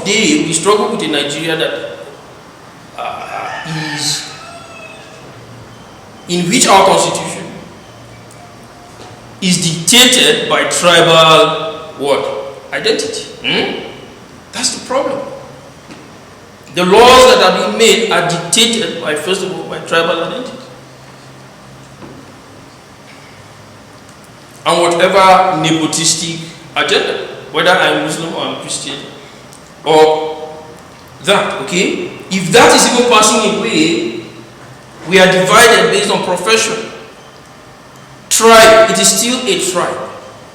today, we struggle with a Nigeria that is in which our constitution is dictated by tribal what? Identity. That's the problem. The laws that are being made are dictated by, first of all, by tribal identity. And whatever nepotistic agenda, whether I'm Muslim or I'm Christian, or that, okay? If that is even passing away, we are divided based on profession. Tribe, it is still a tribe,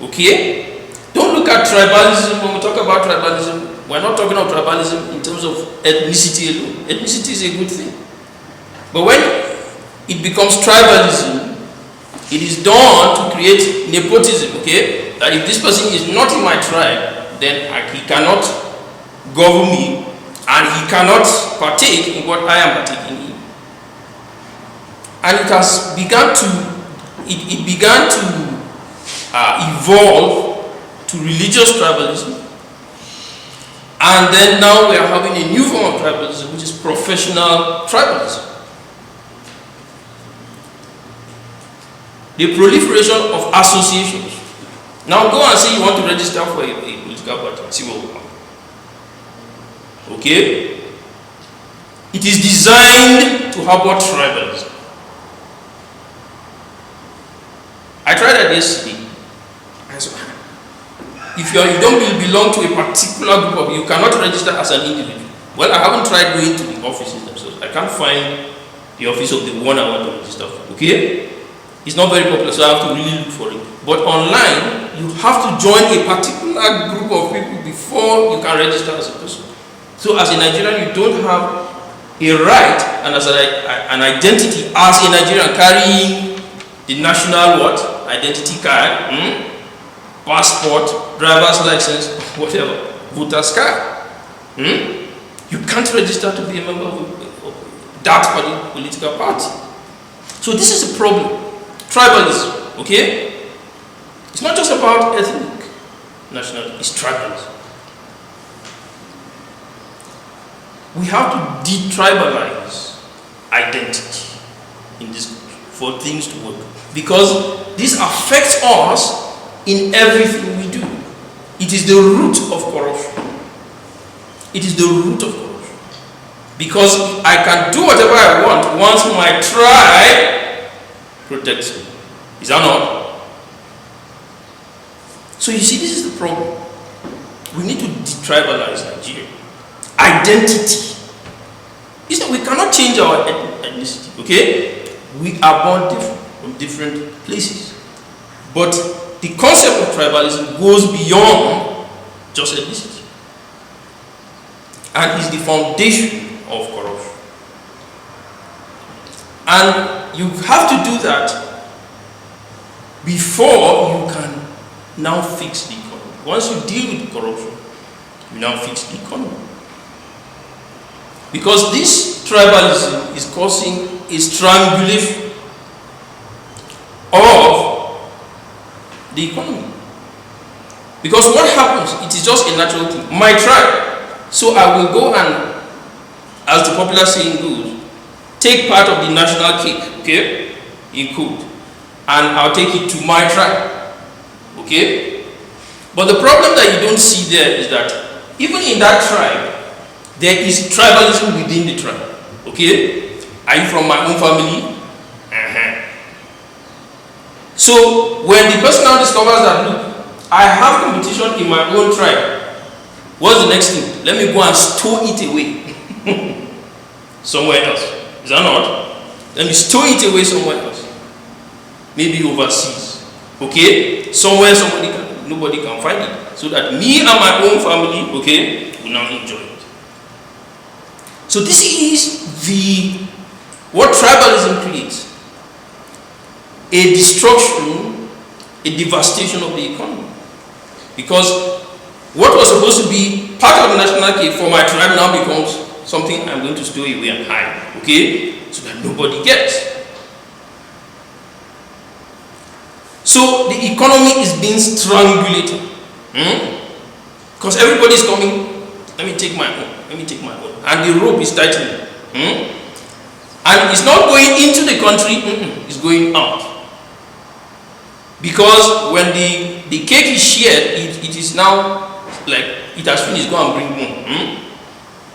okay? Don't look at tribalism. When we talk about tribalism, we're not talking about tribalism in terms of ethnicity alone. Ethnicity is a good thing. But when it becomes tribalism, it is done to create nepotism, okay? That if this person is not in my tribe, then he cannot govern me and he cannot partake in what I am partaking in. And it has begun to, it began to evolve to religious tribalism. And then now we are having a new form of tribalism, which is professional tribalism. The proliferation of associations. Now go and say you want to register for a political party. See what will happen. Okay? It is designed to harbor tribalism. I tried that yesterday. If you don't belong to a particular group of, you cannot register as an individual. Well, I haven't tried going to the offices themselves. I can't find the office of the one I want to register for. Okay? It's not very popular, so I have to really look for it. But online, you have to join a particular group of people before you can register as a person. So as a Nigerian, you don't have a right and as an identity as a Nigerian carrying the national what? Identity card, passport, driver's license, whatever, voter's card. You can't register to be a member of that political party. So this is a problem. Tribalism, okay? It's not just about ethnic nationality, it's tribalism. We have to detribalize identity in this country for things to work. Because this affects us in everything we do. It is the root of corruption. It is the root of corruption. Because I can do whatever I want once my tribe protects me. Is that not? So you see, this is the problem. We need to detribalize Nigeria. Identity. We cannot change our ethnicity, okay? We are born different from different places. But the concept of tribalism goes beyond just ethnicity and is the foundation of corruption. And you have to do that before you can now fix the economy. Once you deal with corruption, you now fix the economy. Because this tribalism is causing a strangulation of the economy. Because what happens, it is just a natural thing. My tribe, so I will go and, as the popular saying goes, take part of the national cake, okay, in code, and I'll take it to my tribe, okay? But the problem that you don't see there is that even in that tribe, there is tribalism within the tribe, okay? Are you from my own family? So when the person now discovers that, look, I have competition in my own tribe, what's the next thing? Let me go and store it away somewhere else. Is that not? Let me store it away somewhere else. Maybe overseas. Okay? Somewhere nobody can find it. So that me and my own family, okay, will now enjoy it. So this is what tribalism creates. A destruction, a devastation of the economy. Because what was supposed to be part of the national cake for my tribe now becomes something I'm going to store away and hide. Okay? So that nobody gets. So the economy is being strangulated. Because everybody is coming Let me take my own. Let me take my own. And the rope is tightening. And it's not going into the country, it's going out. Because when the cake is shared, it is now like it has finished, go and bring more.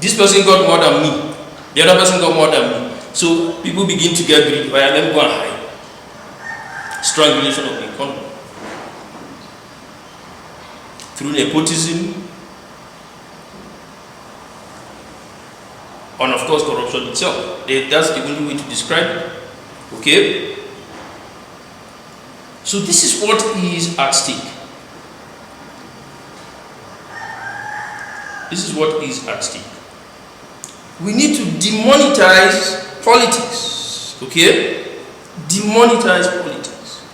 This person got more than me. The other person got more than me. So people begin to get greedy. Well, let me go and hide. Strangulation of the economy. Through nepotism, and of course corruption itself. That's the only way to describe it. Okay? So this is what is at stake. This is what is at stake. We need to demonetize politics. Okay? Demonetize politics.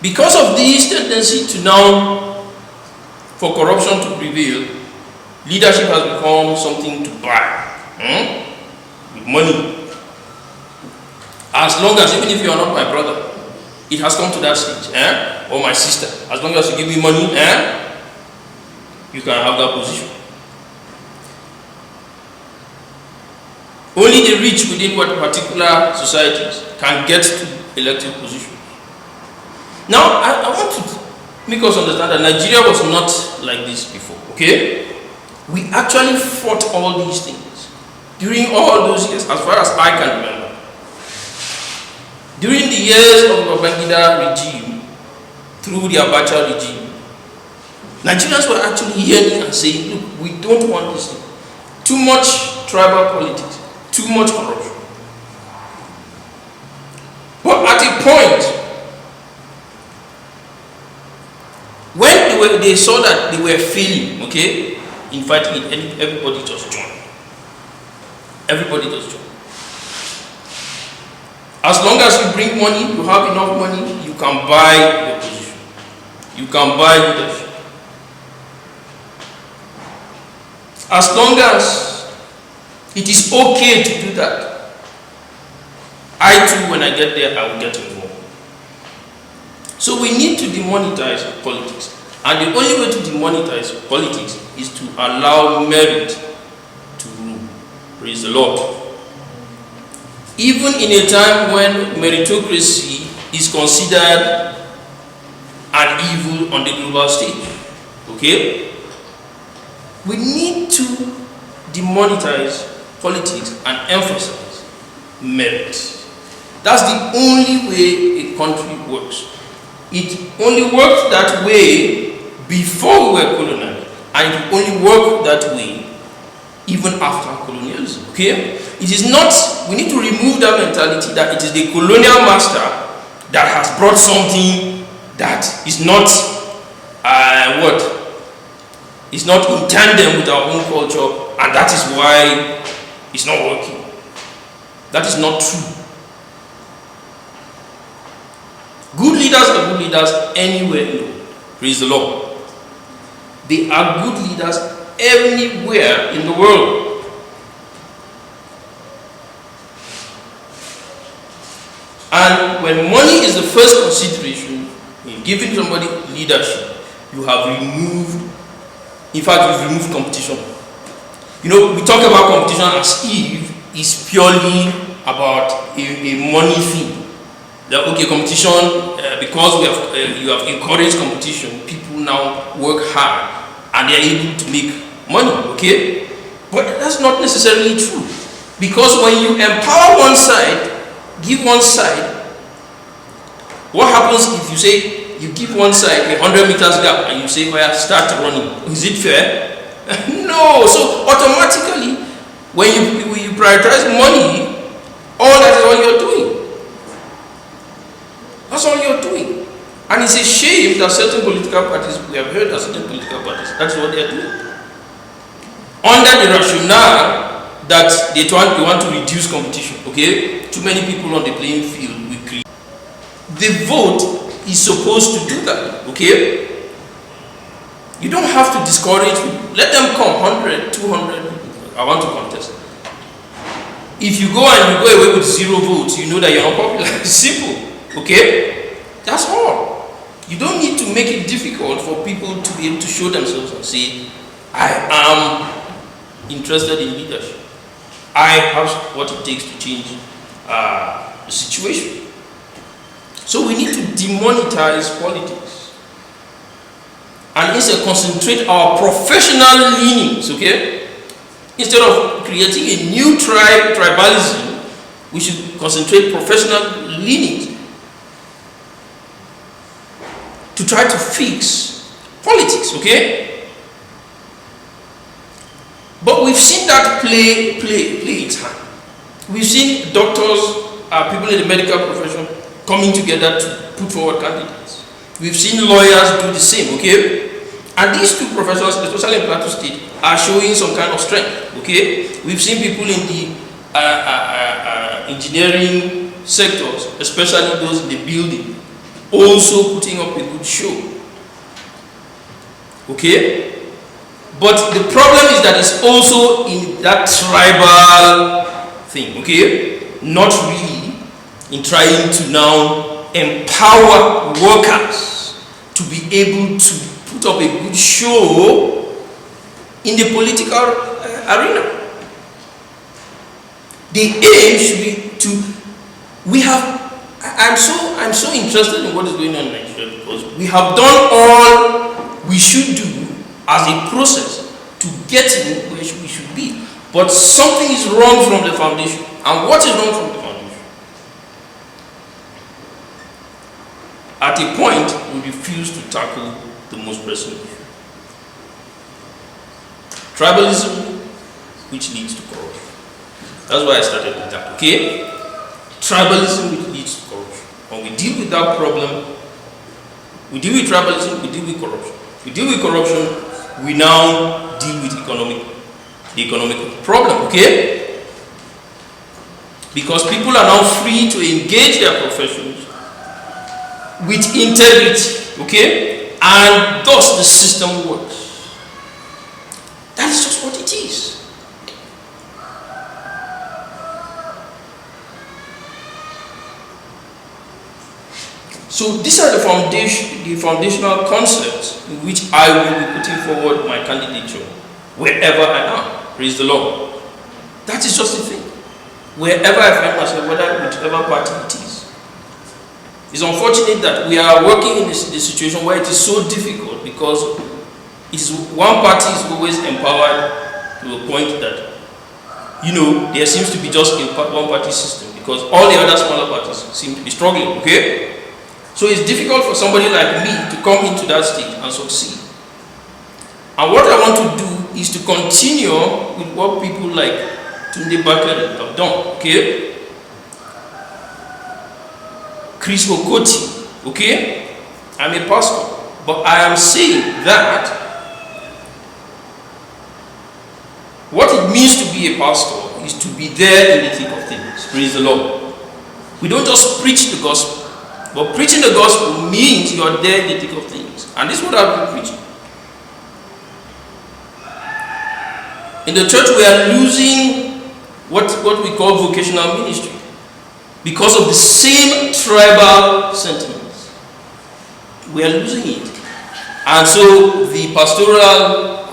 Because of this tendency to now, for corruption to prevail, leadership has become something to buy. With money. As long as, even if you are not my brother, it has come to that stage, or my sister, as long as you give me money, you can have that position. Only the rich within what particular societies can get to elective positions. Now, I want to make us understand that Nigeria was not like this before, okay? We actually fought all these things during all those years, as far as I can remember. During the years of the Babangida regime, through the Abacha regime, Nigerians were actually hearing and saying, look, we don't want this thing. Too much tribal politics, too much corruption. But at a point, when they saw that they were failing, okay, in fighting it, everybody just joined. Everybody just joined. As long as you bring money, you have enough money, you can buy your position. You can buy leadership. As long as it is okay to do that, I too, when I get there, I will get involved. So we need to demonetize politics. And the only way to demonetize politics is to allow merit to rule. Praise the Lord. Even in a time when meritocracy is considered an evil on the global stage, okay? We need to demonetize politics and emphasize merit. That's the only way a country works. It only worked that way before we were colonized, and it only worked that way even after colonialism, okay? It is not, we need to remove that mentality that it is the colonial master that has brought something that is not, is not in tandem with our own culture, and that is why it's not working. That is not true. Good leaders are good leaders anywhere in the world. Praise the Lord. They are good leaders anywhere in the world. And when money is the first consideration in giving somebody leadership, you have removed, in fact, you've removed competition. You know, we talk about competition as if it's purely about a money thing. That, okay, competition, because you have encouraged competition, people now work hard and they are able to make money, okay? But that's not necessarily true. Because when you empower one side, give one side, what happens if you say, you give one side a 100 meters gap and you say, well, start running? Is it fair? No. So automatically, when you prioritize money, all that is all you're doing. That's all you're doing. And it's a shame that certain political parties, we have heard that certain political parties, that's what they're doing. Under the rationale that they want to reduce competition, okay? Too many people on the playing field, we create. The vote is supposed to do that, okay? You don't have to discourage people. Let them come, 100, 200, I want to contest. If you go and you go away with 0 votes, you know that you're not popular. It's simple. Okay? That's all. You don't need to make it difficult for people to be able to show themselves and say, I am interested in leadership. I have what it takes to change the situation. So we need to demonetize politics and instead concentrate our professional leanings, okay? Instead of creating a new tribalism, we should concentrate professional leanings to try to fix politics, okay? But we've seen that play its hand. We've seen doctors, people in the medical profession coming together to put forward candidates. We've seen lawyers do the same, okay? And these two professions, especially in Plateau State, are showing some kind of strength, okay? We've seen people in the engineering sectors, especially those in the building, also putting up a good show, okay? But the problem is that it's also in that tribal thing, okay? Not really in trying to now empower workers to be able to put up a good show in the political arena. The aim should be I'm so interested in what is going on in Nigeria because we have done all we should do as a process to get in where we should be. But something is wrong from the foundation. And what is wrong from the foundation? At a point, we refuse to tackle the most pressing issue. Tribalism, which leads to corruption. That's why I started with that, okay? Tribalism, which leads to corruption. When we deal with that problem, we deal with tribalism, we deal with corruption. We deal with corruption, we now deal with the economic problem, okay? Because people are now free to engage their professions with integrity, okay? And thus the system works. That is just what it is. So these are the foundational concepts in which I will be putting forward my candidature wherever I am. Praise the Lord. That is just the thing. Wherever I find myself, whichever party it is. It's unfortunate that we are working in this situation where it is so difficult because one party is always empowered to a point that, there seems to be just a one-party system because all the other smaller parties seem to be struggling, okay? So it's difficult for somebody like me to come into that state and succeed. And what I want to do is to continue with what people like Tunde Bakare have done, okay? Chris Okoti, okay? I'm a pastor, but I am saying that what it means to be a pastor is to be there in the thick of things. Praise the Lord. We don't just preach the gospel. But preaching the gospel means you are there in the thick of things. And this is what I've been preaching. In the church, we are losing what we call vocational ministry because of the same tribal sentiments. We are losing it. And so the pastoral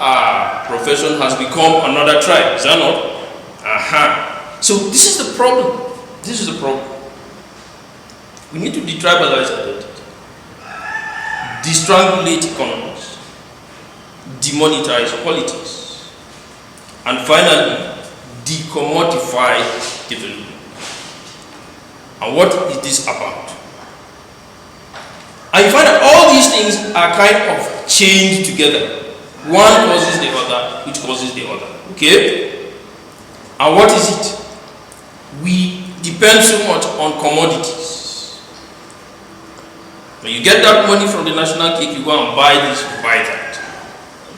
profession has become another tribe. Is that not? So this is the problem. This is the problem. We need to detribalize identity, destrangulate economics, demonetize politics, and finally, decommodify development. And what is this about? And you find that all these things are kind of chained together. One causes the other, which causes the other. Okay? And what is it? We depend so much on commodities. When you get that money from the national cake, you go and buy this, buy that.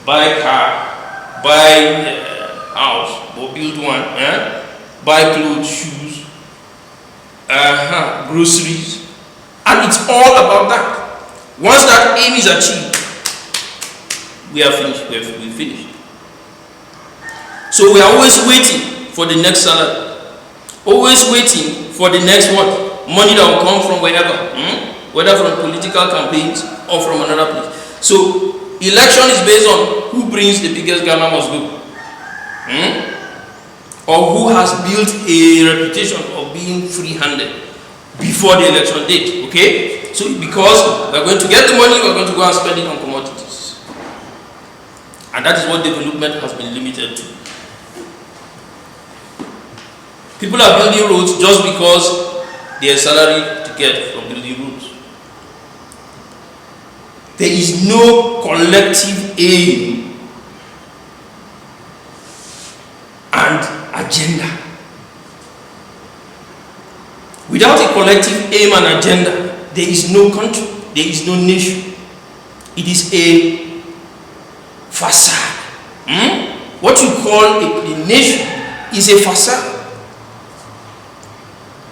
Buy a car, buy a house, or build one, buy clothes, shoes, groceries. And it's all about that. Once that aim is achieved, we are finished. We're finished. So we are always waiting for the next salary. Always waiting for the next what? Money that will come from wherever. Whether from political campaigns or from another place. So election is based on who brings the biggest Ghana must go. or who has built a reputation of being free-handed before the election date. Okay? So because we're going to get the money, we're going to go and spend it on commodities. And that is what development has been limited to. People are building roads just because there's salary to get from building roads. There is no collective aim and agenda. Without a collective aim and agenda, there is no country, there is no nation. It is a facade. What you call a nation is a facade.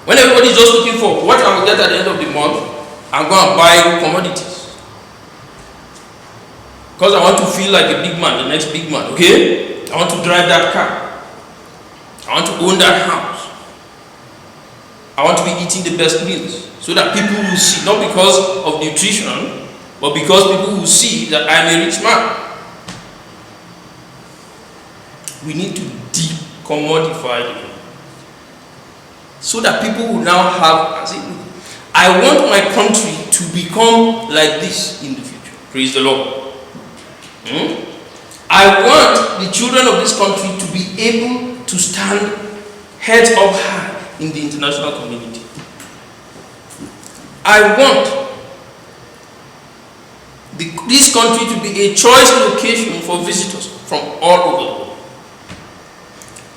When everybody is just looking for what I will get at the end of the month, I'm going to buy commodities. Because I want to feel like a big man, the next big man, okay? I want to drive that car. I want to own that house. I want to be eating the best meals so that people will see, not because of nutrition, but because people will see that I'm a rich man. We need to decommodify it so that people will now have, I want my country to become like this in the future. Praise the Lord. I want the children of this country to be able to stand heads up high in the international community. I want this country to be a choice location for visitors from all over the world.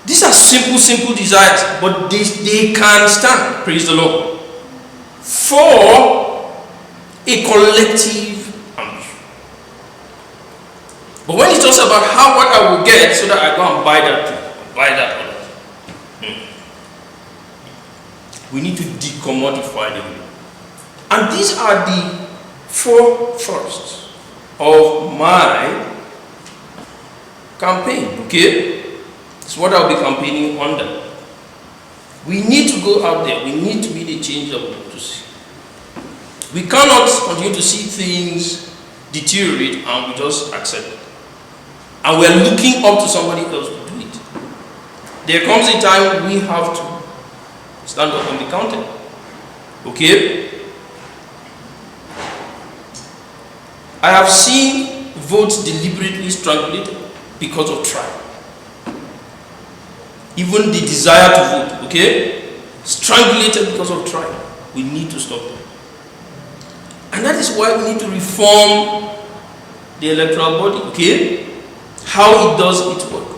These are simple desires, but they can stand, praise the Lord, for a collective ambition. But when it's just about what I will get so that I go and buy that thing, buy that other thing, we need to decommodify them. And these are the four thrusts of my campaign, okay? It's what I'll be campaigning under. We need to go out there. We need to be the change that we want to see. We cannot continue to see things deteriorate and we just accept it. And we're looking up to somebody else to do it. There comes a time we have to stand up and be counted. Okay? I have seen votes deliberately strangulated because of tribe. Even the desire to vote, okay? Strangulated because of tribe. We need to stop them. And that is why we need to reform the electoral body, okay? How it does its work.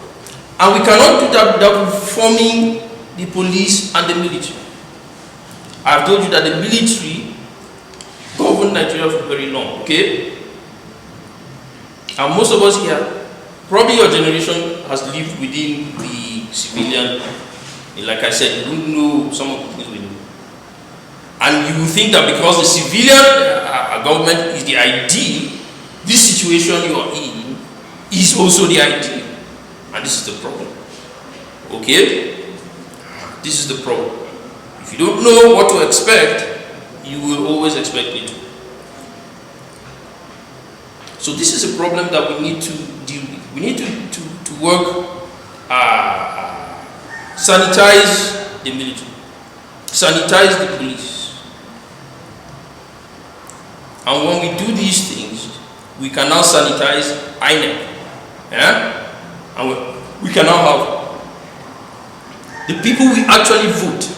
And we cannot do that without reforming the police and the military. I have told you that the military governed Nigeria for very long, okay? And most of us here, probably your generation has lived within the civilian, like I said, you don't know some of the things we know. And you think that because the civilian government is the ideal, this situation you are in is also the ideal. And this is the problem. Okay? This is the problem. If you don't know what to expect, you will always expect it. So this is a problem that we need to deal with. We need to work, sanitize the military, sanitize the police. And when we do these things, we can now sanitize INEC. Yeah? And we can now have the people we actually vote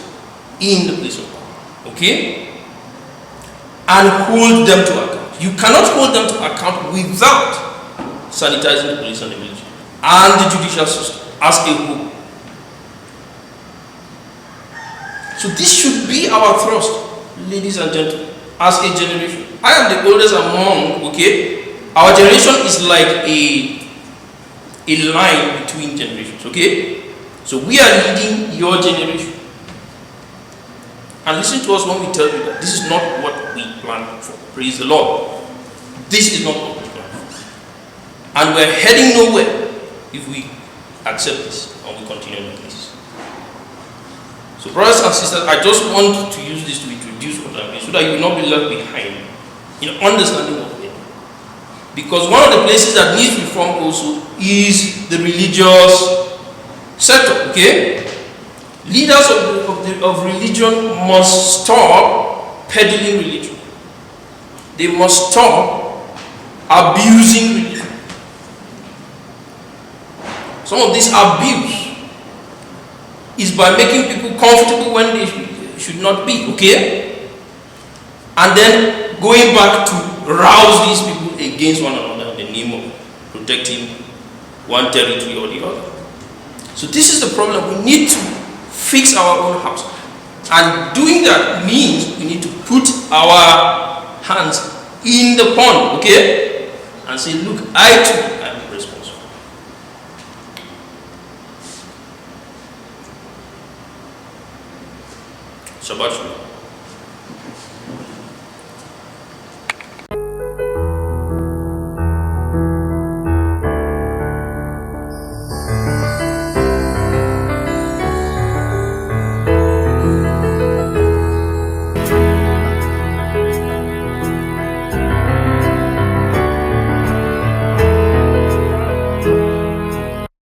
in the place of power. Okay? And hold them to account. You cannot hold them to account without sanitizing the police and the military and the judicial system as a whole. So this should be our thrust, ladies and gentlemen, as a generation. I am the oldest among, okay? Our generation is like a line between generations, okay? So we are leading your generation. And listen to us when we tell you that this is not what we planned for. Praise the Lord. This is not what we planned for. And we're heading nowhere if we accept this and we continue like this. So brothers and sisters, I just want to use this to introduce what I'm doing so that you will not be left behind in understanding what we are. Because one of the places that needs reform also is the religious sector, okay? Leaders of religion must stop peddling religion. They must stop abusing religion. Some of this abuse is by making people comfortable when they should not be, okay? And then going back to rouse these people against one another in the name of protecting one territory or the other. So this is the problem. We need to fix our own house. And doing that means we need to put our hands in the pond, okay? And say, look, I too am responsible. Shabbat shalom.